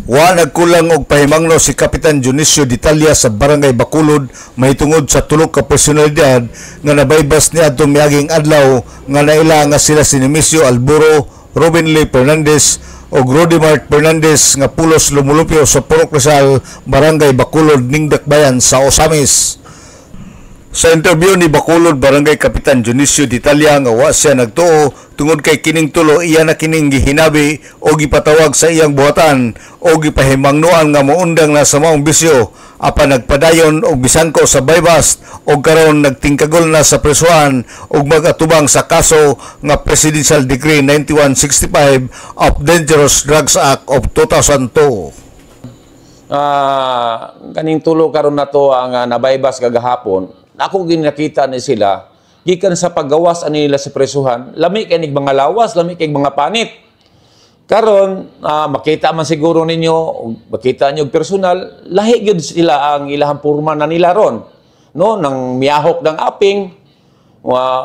Wa nagkulang og pahimangno si Kapitan Dionisio Ditalia sa Barangay Bacolod mahitungod sa tulo ka personalidad nga nabaybas niadto miaging adlaw nga naila nga sila si Nemesio Alburo, Robin Lee Fernandez og Rodimart Fernandez nga pulos lumulupyo sa Purok Rizal, Barangay Bacolod ning Dakbayan sa Osamis. Sa interview ni Bacolod Barangay Kapitan Dionisio Ditalia nga wa siya nagtuo tungod kay kining tulo iya na kining gihinabi o gipatawag sa iyang buhatan o gipahimangnuan nga moundang na sa maong bisyo apan nagpadayon og bisangko sa baybas og karon nagtingkagol na sa presuhan og magatubang sa kaso nga Presidential Decree 9165 of Dangerous Drugs Act of 2002. Kaning tulo karon na to ang nabaybas kagahapon. Ako ginakita ni sila gikan sa paggawas ani nila sa presuhan, lami kay mga lawas, lami kay mga panit. Karon makita man siguro ninyo, makita niyo personal, lahi gyud sila ang ilahang purma na nila ron. No, nang miyahok ng aping,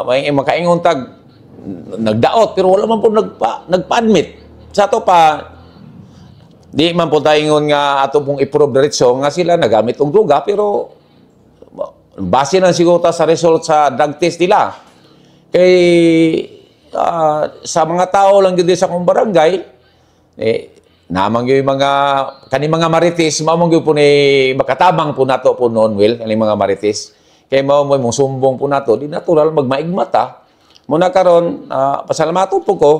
may makaingon tag nagdaot pero wala man po nagpa-admit. Sa to pa di man po taingon nga ato pong i-prove diretso nga sila nagamit og droga pero base na siguro sa result sa drug test nila. Kay sa mga tao lang gid sa akong barangay, namang yung mga kani mga marites, mamang po ni makatabang po nato po noon, Will, kani mga marites. Kay mao mo sumbong po nato, di natural magmaigmata. Muna karon pasalamaton po ko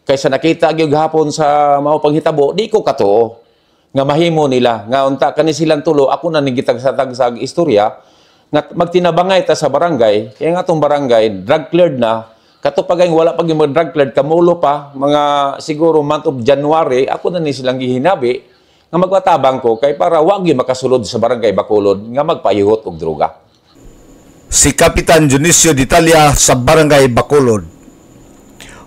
kaysa nakita gyud gahapon sa mao panghitabo, di ko katuo nga mahimo nila nga unta kani silang tulo ako na nigitag sa tagsag istorya nga magtinabangay ta sa barangay, kaya nga itong barangay, drug cleared na, katupagay wala pag yung drug cleared, kamulo pa, mga siguro month of January, ako na ni silang gihinabi, nga magpatabang ko, kay para wag yung makasulod sa barangay Bacolod, nga magpayuhot og droga. Si Kapitan Dionisio Ditalia sa Barangay Bacolod.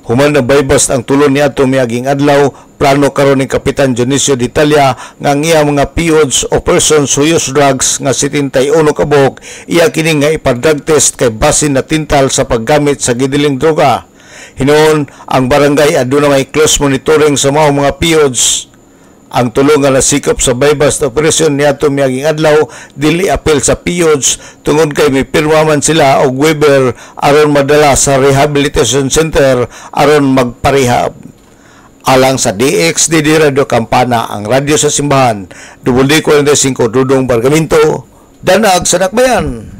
Human na baybas ang tulo niya miaging adlaw, plano karon ni Kapitan Dionisio Ditalia nga ang iya mga POs o persons who use drugs nga 71 ka buok, iya kini nga ipa-drug test kay basin na tintal sa paggamit sa gidiling droga. Hinuon ang barangay aduna may close monitoring sa mga POs. Ang tulo nga nasikop sa baybas na operasyon niadto miaging adlaw dili apel sa POs tungod kay mipirma man sila og waiver aron madala sa rehabilitation center aron magparehab. Alang sa DXDD Radio Campana, ang radyo sa simbahan, WD45 Dudong Bargamento, Danag sa Dakbayan.